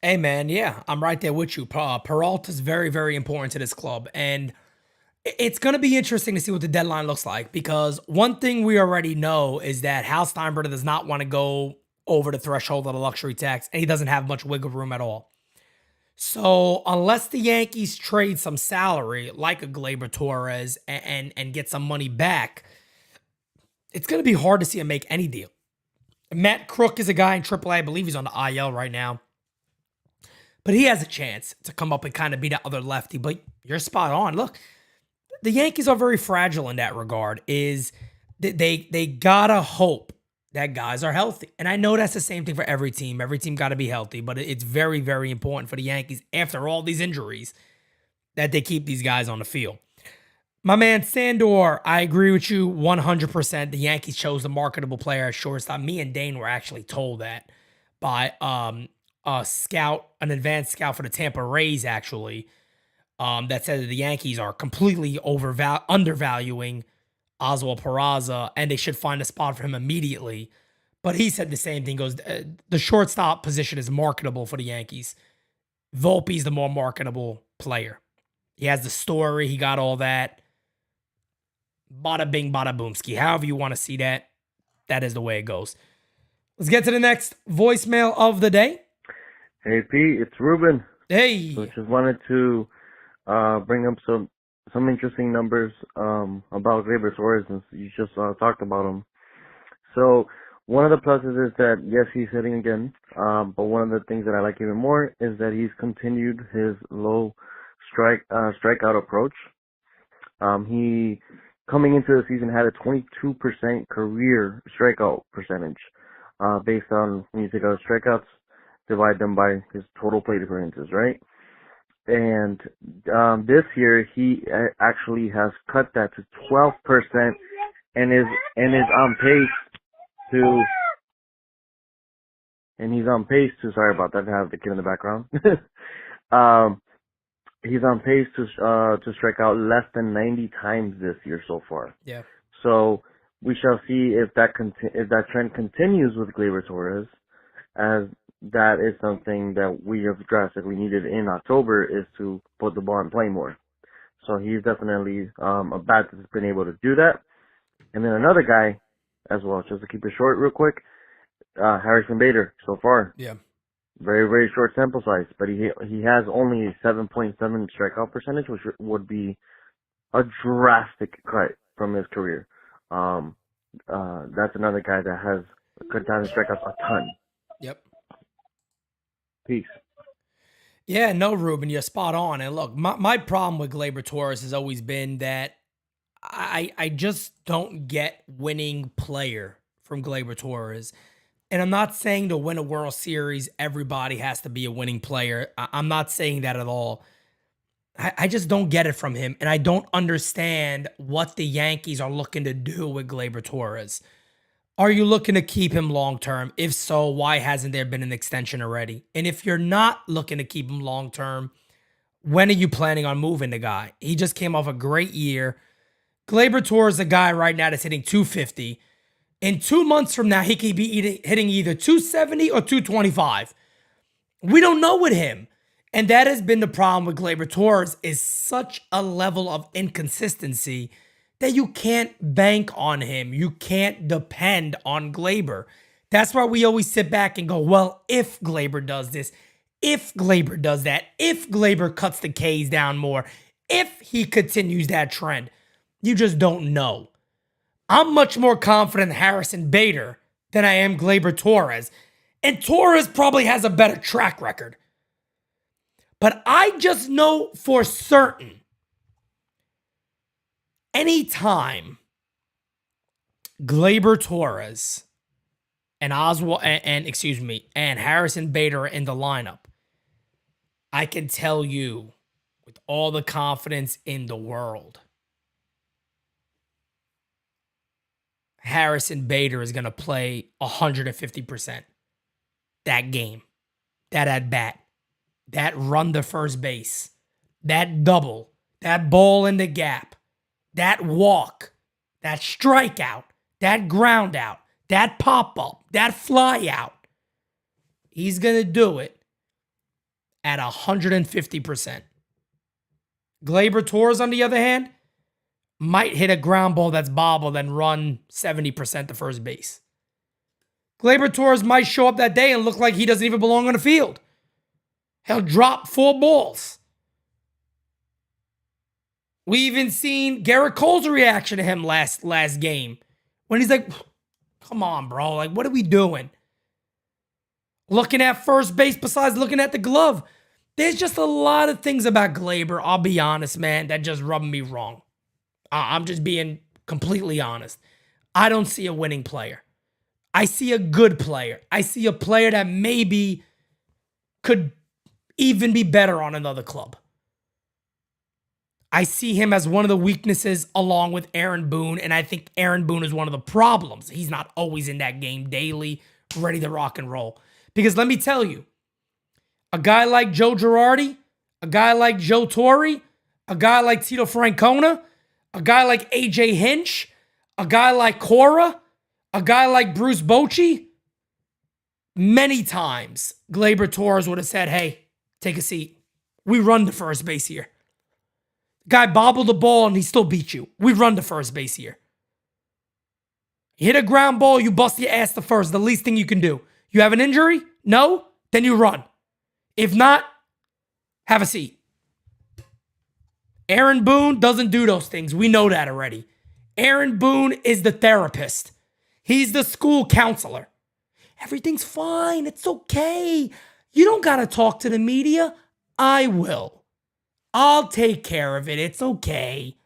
Hey, man, yeah, I'm right there with you. Peralta's very, very important to this club. And it's going to be interesting to see what the deadline looks like, because one thing we already know is that Hal Steinbrenner does not want to go over the threshold of the luxury tax, and he doesn't have much wiggle room at all. So unless the Yankees trade some salary, like a Gleyber Torres, and get some money back, it's going to be hard to see him make any deal. Matt Crook is a guy in AAA. I believe he's on the IL right now. But he has a chance to come up and kind of be that other lefty. But you're spot on. Look, the Yankees are very fragile in that regard. Is they gotta hope that guys are healthy. And I know that's the same thing for every team. Every team got to be healthy. But it's very, very important for the Yankees, after all these injuries, that they keep these guys on the field. My man Sandor, I agree with you 100%. The Yankees chose the marketable player at shortstop. Me and Dane were actually told that by an advanced scout for the Tampa Rays, actually, that said that the Yankees are completely undervaluing Oswald Peraza, and they should find a spot for him immediately. But he said the same thing. Goes, the shortstop position is marketable for the Yankees. Volpe's the more marketable player. He has the story. He got all that. Bada bing, bada boomski. However you want to see that, that is the way it goes. Let's get to the next voicemail of the day. Hey, Pete, it's Ruben. Hey. So just wanted to bring up some interesting numbers about Gleyber Torres, since you just talked about him. So one of the pluses is that, yes, he's hitting again, but one of the things that I like even more is that he's continued his low strikeout approach. He, coming into the season, had a 22% career strikeout percentage, based on when you take out strikeouts, divide them by his total plate appearances, right? And this year he actually has cut that to 12% and is on pace to. And he's on pace to. Sorry about that. I have the kid in the background. He's on pace to strike out less than 90 times this year so far. Yeah. So we shall see if that trend continues with Gleyber Torres, as that is something that we have drastically needed in October, is to put the ball in play more. So he's definitely a bat that's been able to do that. And then another guy as well, just to keep it short real quick, Harrison Bader so far. Yeah. Very, very short sample size, but he has only a 7.7 strikeout percentage, which would be a drastic cut from his career. That's another guy that has cut down his strikeouts a ton. Yep. Peace. Yeah, no, Ruben, you're spot on. And look, my problem with Gleyber Torres has always been that I just don't get winning player from Gleyber Torres. And I'm not saying to win a World Series, everybody has to be a winning player. I'm not saying that at all. I just don't get it from him. And I don't understand what the Yankees are looking to do with Gleyber Torres. Are you looking to keep him long-term? If so, why hasn't there been an extension already? And if you're not looking to keep him long-term, when are you planning on moving the guy? He just came off a great year. Gleyber Torres is a guy right now that's hitting 250. In 2 months from now, he could be hitting either 270 or 225. We don't know with him. And that has been the problem with Gleyber Torres, is such a level of inconsistency that you can't bank on him. You can't depend on Gleyber. That's why we always sit back and go, well, if Gleyber does this, if Gleyber does that, if Gleyber cuts the Ks down more, if he continues that trend, you just don't know. I'm much more confident in Harrison Bader than I am Gleyber Torres. And Torres probably has a better track record. But I just know for certain, anytime Gleyber Torres and Harrison Bader are in the lineup, I can tell you with all the confidence in the world, Harrison Bader is going to play 150% that game, that at bat, that run to first base, that double, that ball in the gap, that walk, that strikeout, that ground out, that pop up, that fly out. He's going to do it at 150%. Gleyber Torres, on the other hand, might hit a ground ball that's bobbled and run 70% to first base. Gleyber Torres might show up that day and look like he doesn't even belong on the field. He'll drop 4 balls. We even seen Garrett Cole's reaction to him last game when he's like, come on, bro. Like, what are we doing? Looking at first base besides looking at the glove. There's just a lot of things about Gleyber, I'll be honest, man, that just rub me wrong. I'm just being completely honest. I don't see a winning player. I see a good player. I see a player that maybe could even be better on another club. I see him as one of the weaknesses along with Aaron Boone, and I think Aaron Boone is one of the problems. He's not always in that game daily, ready to rock and roll. Because let me tell you, a guy like Joe Girardi, a guy like Joe Torre, a guy like Tito Francona, a guy like AJ Hinch, a guy like Cora, a guy like Bruce Bochy, many times Gleyber Torres would have said, hey, take a seat. We run to first base here. Guy bobbled the ball and he still beat you. We run to first base here. You hit a ground ball, you bust your ass to first. The least thing you can do. You have an injury? No? Then you run. If not, have a seat. Aaron Boone doesn't do those things. We know that already. Aaron Boone is the therapist. He's the school counselor. Everything's fine. It's okay. You don't got to talk to the media. I will. I'll take care of it. It's okay.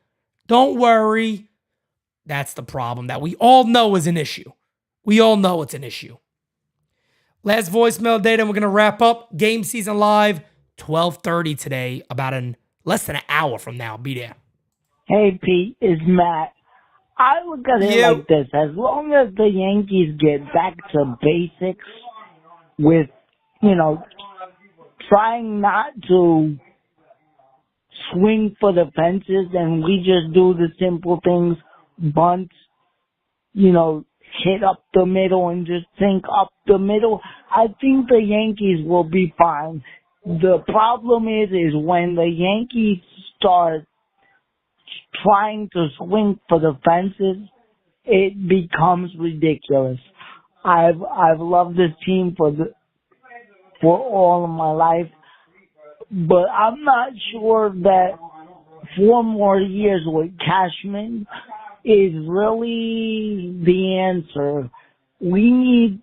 Don't worry. That's the problem that we all know is an issue. We all know it's an issue. Last voicemail data, and we're going to wrap up. Game season live, 12:30 today, about less than an hour from now. Be there. Hey, Pete, it's Matt. I look at it like this. As long as the Yankees get back to basics with, trying not to swing for the fences and we just do the simple things, bunt, hit up the middle and just think up the middle, I think the Yankees will be fine. The problem is when the Yankees start trying to swing for the fences, it becomes ridiculous. I've loved this team for all of my life, but I'm not sure that 4 more years with Cashman is really the answer. We need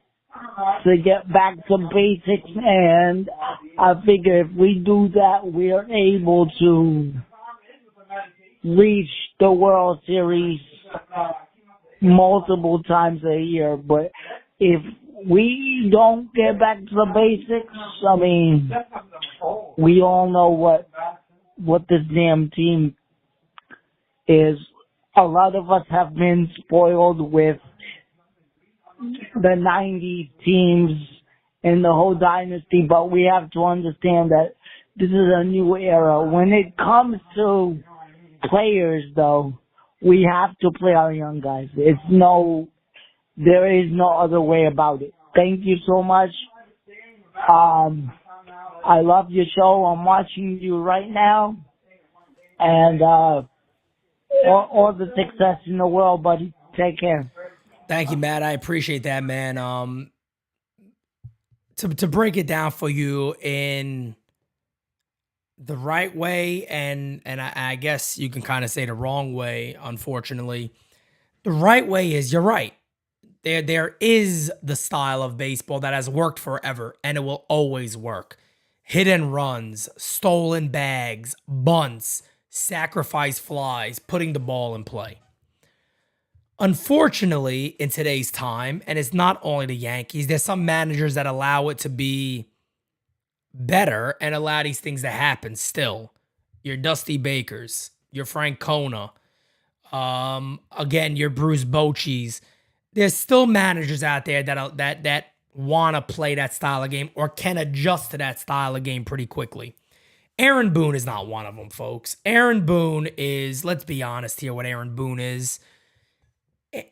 to get back to basics, and I figure if we do that, we're able to reach the World Series multiple times a year. But if we don't get back to the basics, we all know what this damn team is. A lot of us have been spoiled with the 90s teams and the whole dynasty, but we have to understand that this is a new era. When it comes to players, though, we have to play our young guys. There is no other way about it. Thank you so much. I love your show. I'm watching you right now. And all the success in the world, buddy. Take care. Thank you, Matt. I appreciate that, man. To break it down for you in the right way, and I guess you can kind of say the wrong way, unfortunately. The right way is, you're right. There is the style of baseball that has worked forever, and it will always work. Hit and runs, stolen bags, bunts, sacrifice flies, putting the ball in play. Unfortunately, in today's time, and it's not only the Yankees, there's some managers that allow it to be better and allow these things to happen still. Your Dusty Bakers, your Francona, again, your Bruce Bochy's. There's still managers out there that want to play that style of game or can adjust to that style of game pretty quickly. Aaron Boone is not one of them, folks. Aaron Boone is, let's be honest here, what Aaron Boone is.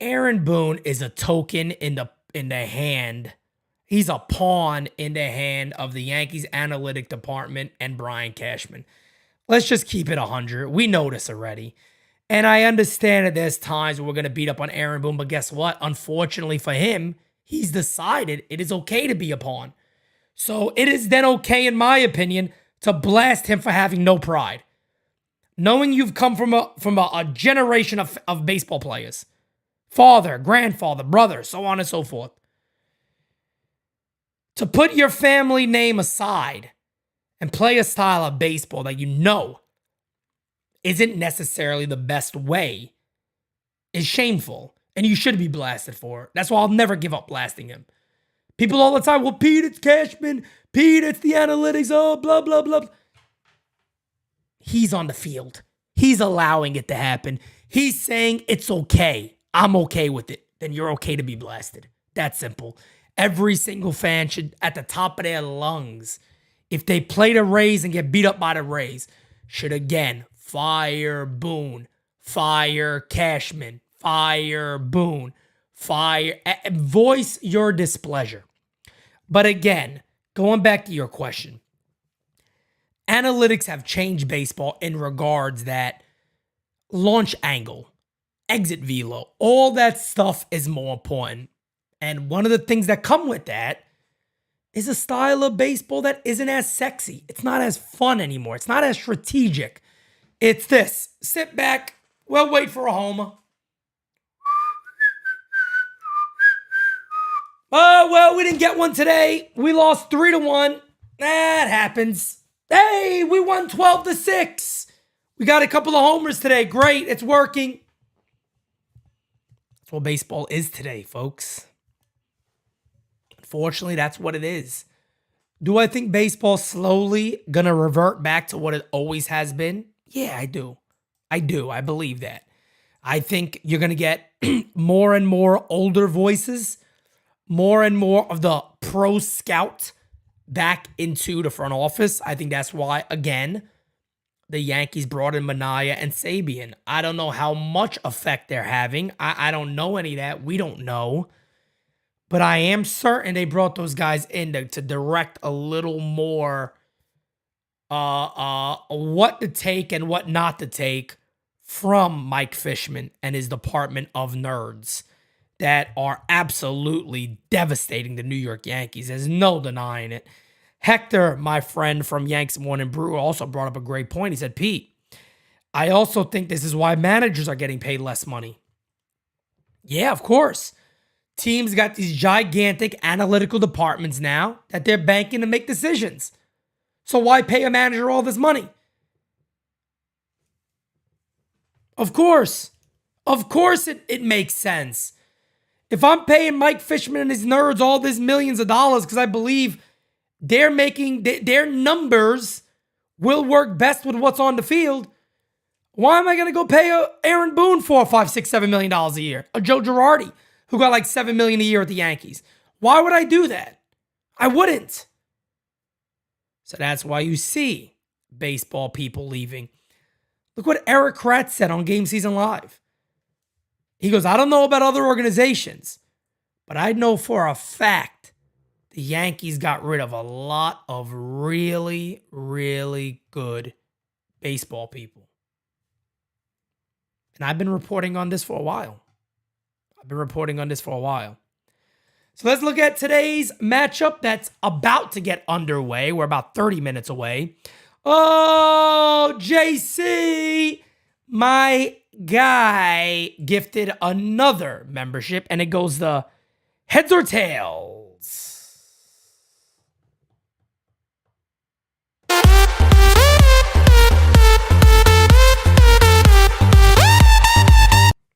Aaron Boone is a token in the hand. He's a pawn in the hand of the Yankees analytic department and Brian Cashman. Let's just keep it 100. We know this already. And I understand that there's times where we're going to beat up on Aaron Boone, but guess what? Unfortunately for him, he's decided it is okay to be a pawn. So it is then okay, in my opinion, to blast him for having no pride. Knowing you've come from a generation of baseball players. Father, grandfather, brother, so on and so forth. To put your family name aside and play a style of baseball that you know isn't necessarily the best way is shameful. And you should be blasted for it. That's why I'll never give up blasting him. People all the time, well, Pete, it's Cashman. Pete, it's the analytics. Oh, blah, blah, blah. He's on the field. He's allowing it to happen. He's saying it's okay. I'm okay with it. Then you're okay to be blasted. That's simple. Every single fan should, at the top of their lungs, if they play the Rays and get beat up by the Rays, should again fire Boone, fire Cashman, fire Boone, fire, voice your displeasure. But again, going back to your question, analytics have changed baseball in regards that launch angle, exit velo, all that stuff is more important. And one of the things that come with that is a style of baseball that isn't as sexy. It's not as fun anymore. It's not as strategic. It's this. Sit back. We'll wait for a homer. Oh, well, we didn't get one today. We lost 3-1. That happens. Hey, we won 12-6. We got a couple of homers today. Great. It's working. That's what baseball is today, folks. Unfortunately, that's what it is. Do I think baseball's slowly going to revert back to what it always has been? Yeah, I do. I believe that. I think you're going to get more and more older voices, more and more of the pro scout back into the front office. I think that's why, again, the Yankees brought in Manaea and Sabian. I don't know how much effect they're having. I don't know any of that. We don't know. But I am certain they brought those guys in to direct a little more what to take and what not to take from Mike Fishman and his department of nerds that are absolutely devastating the New York Yankees. There's no denying it. Hector, my friend from Yanks Morning Brew, also brought up a great point. He said, Pete, I also think this is why managers are getting paid less money. Yeah, of course. Teams got these gigantic analytical departments now that they're banking to make decisions. So why pay a manager all this money? Of course. Of course it makes sense. If I'm paying Mike Fishman and his nerds all these millions of dollars because I believe they're making their numbers will work best with what's on the field, why am I going to go pay Aaron Boone $4, $5, $6, $7 million a year? Or Joe Girardi, who got like $7 million a year at the Yankees? Why would I do that? I wouldn't. So that's why you see baseball people leaving. Look what Eric Kratz said on Game Season Live. He goes, I don't know about other organizations, but I know for a fact the Yankees got rid of a lot of really, really good baseball people. And I've been reporting on this for a while. So let's look at today's matchup that's about to get underway. We're about 30 minutes away. Oh, JC, my guy, gifted another membership, and it goes the heads or tails.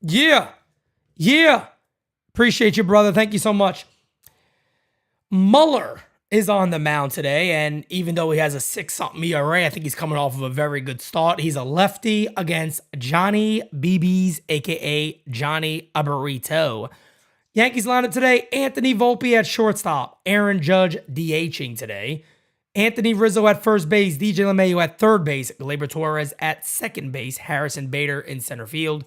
Yeah. Appreciate you, brother. Thank you so much. Muller is on the mound today, and even though he has a 6-something ERA, I think he's coming off of a very good start. He's a lefty against Johnny BB's, a.k.a. Johnny Aburrito. Yankees lineup today, Anthony Volpe at shortstop, Aaron Judge DHing today, Anthony Rizzo at first base, DJ LeMahieu at third base, Gleyber Torres at second base, Harrison Bader in center field,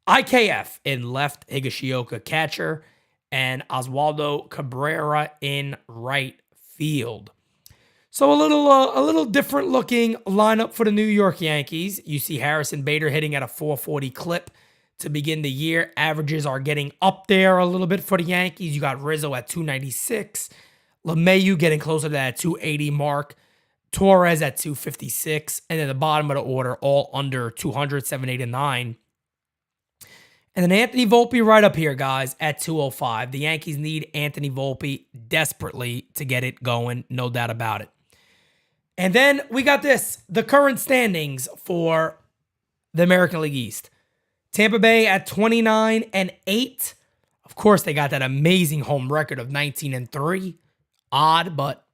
IKF in left, Higashioka catcher, and Oswaldo Cabrera in right field. So a little different looking lineup for the New York Yankees. You see Harrison Bader hitting at a 440 clip to begin the year. Averages are getting up there a little bit for the Yankees. You got Rizzo at 296, LeMahieu getting closer to that 280 mark, Torres at 256, and then the bottom of the order all under 200, 7, 8, and 9. And then Anthony Volpe right up here, guys, at 205. The Yankees need Anthony Volpe desperately to get it going, no doubt about it. And then we got this, the current standings for the American League East. Tampa Bay at 29-8. Of course, they got that amazing home record of 19-3. Odd, but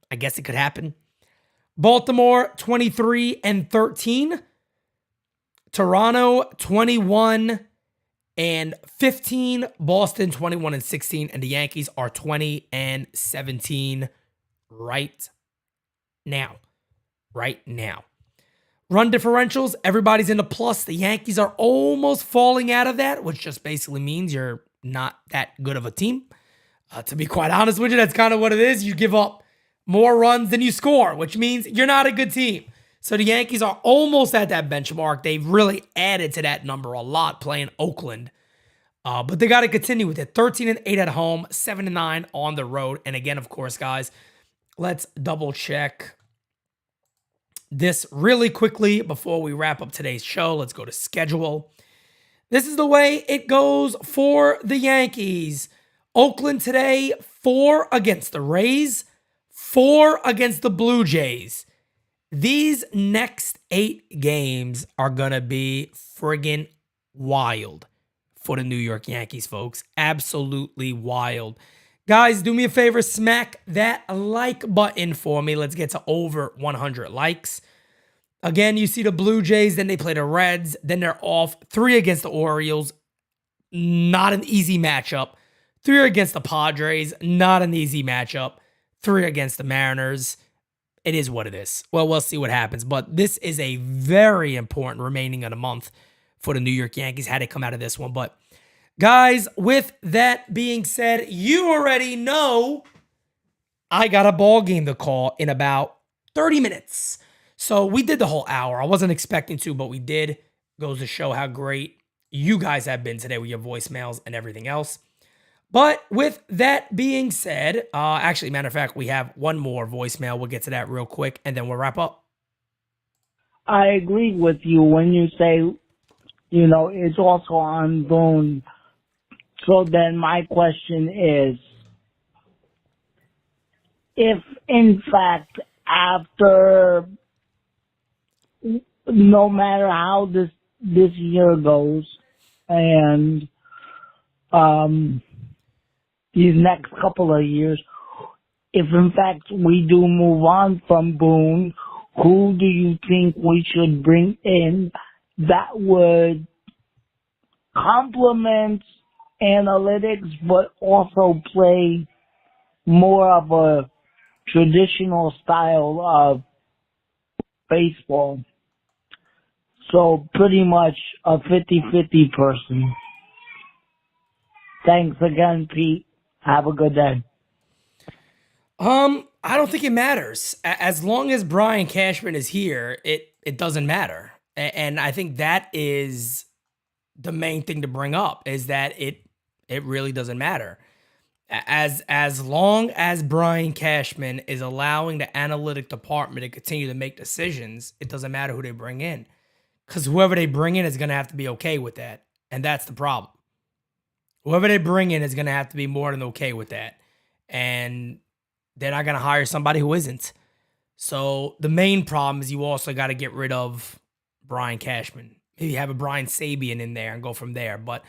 I guess it could happen. Baltimore 23-13. Toronto 21-15, Boston 21-16, and the Yankees are 20-17 right now. Run differentials, everybody's in the plus. The Yankees are almost falling out of that, which just basically means you're not that good of a team. To be quite honest with you, that's kind of what it is. You give up more runs than you score, which means you're not a good team. So the Yankees are almost at that benchmark. They've really added to that number a lot playing Oakland. But they got to continue with it. 13-8 at home, 7-9 on the road. And again, of course, guys, let's double check this really quickly before we wrap up today's show. Let's go to schedule. This is the way it goes for the Yankees. Oakland today, 4 against the Rays, 4 against the Blue Jays. These next 8 games are going to be friggin' wild for the New York Yankees, folks. Absolutely wild. Guys, do me a favor, smack that like button for me. Let's get to over 100 likes. Again, you see the Blue Jays, then they play the Reds, then they're off. 3 against the Orioles, not an easy matchup. 3 against the Padres, not an easy matchup. 3 against the Mariners. It is what it is. Well, we'll see what happens. But this is a very important remaining of the month for the New York Yankees. How they come out of this one. But guys, with that being said, you already know I got a ball game to call in about 30 minutes. So we did the whole hour. I wasn't expecting to, but we did. Goes to show how great you guys have been today with your voicemails and everything else. But with that being said, actually, matter of fact, we have one more voicemail. We'll get to that real quick, and then we'll wrap up. I agree with you when you say, you know, it's also on Boone. So then my question is, if in fact after, no matter how this year goes, and these next couple of years, if in fact we do move on from Boone, who do you think we should bring in that would complement analytics but also play more of a traditional style of baseball? So pretty much a 50-50 person. Thanks again, Pete. Have a good day. I don't think it matters. As long as Brian Cashman is here, it doesn't matter. And I think that is the main thing to bring up, is that it really doesn't matter. As long as Brian Cashman is allowing the analytic department to continue to make decisions, it doesn't matter who they bring in. Because whoever they bring in is going to have to be okay with that. And that's the problem. Whoever they bring in is going to have to be more than okay with that. And they're not going to hire somebody who isn't. So the main problem is you also got to get rid of Brian Cashman. Maybe have a Brian Sabian in there and go from there. But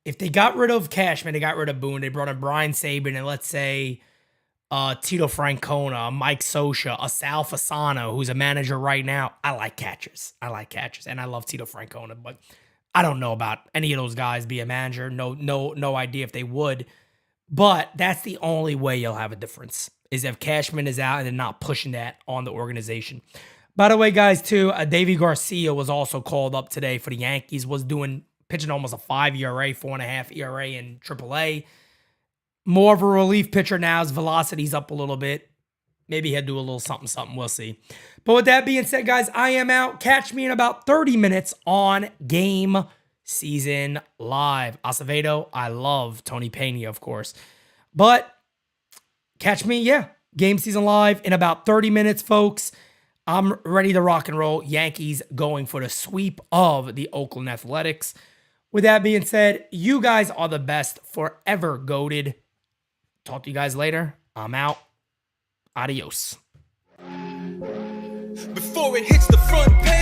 if they got rid of Cashman, they got rid of Boone, they brought in Brian Sabian and let's say Tito Francona, Mike Scioscia, a Sal Fasano, who's a manager right now. I like catchers. And I love Tito Francona, but I don't know about any of those guys be a manager. No idea if they would. But that's the only way you'll have a difference, is if Cashman is out and they're not pushing that on the organization. By the way, guys, too, Davey Garcia was also called up today for the Yankees, was pitching almost a 5 ERA, 4.5 ERA in AAA. More of a relief pitcher now. His velocity's up a little bit. Maybe he'll do a little something. We'll see. But with that being said, guys, I am out. Catch me in about 30 minutes on Game Season Live. Acevedo, I love Tony Pena, of course. But catch me, Game Season Live in about 30 minutes, folks. I'm ready to rock and roll. Yankees going for the sweep of the Oakland Athletics. With that being said, you guys are the best, forever goated. Talk to you guys later. I'm out. Adios. Before it hits the front page.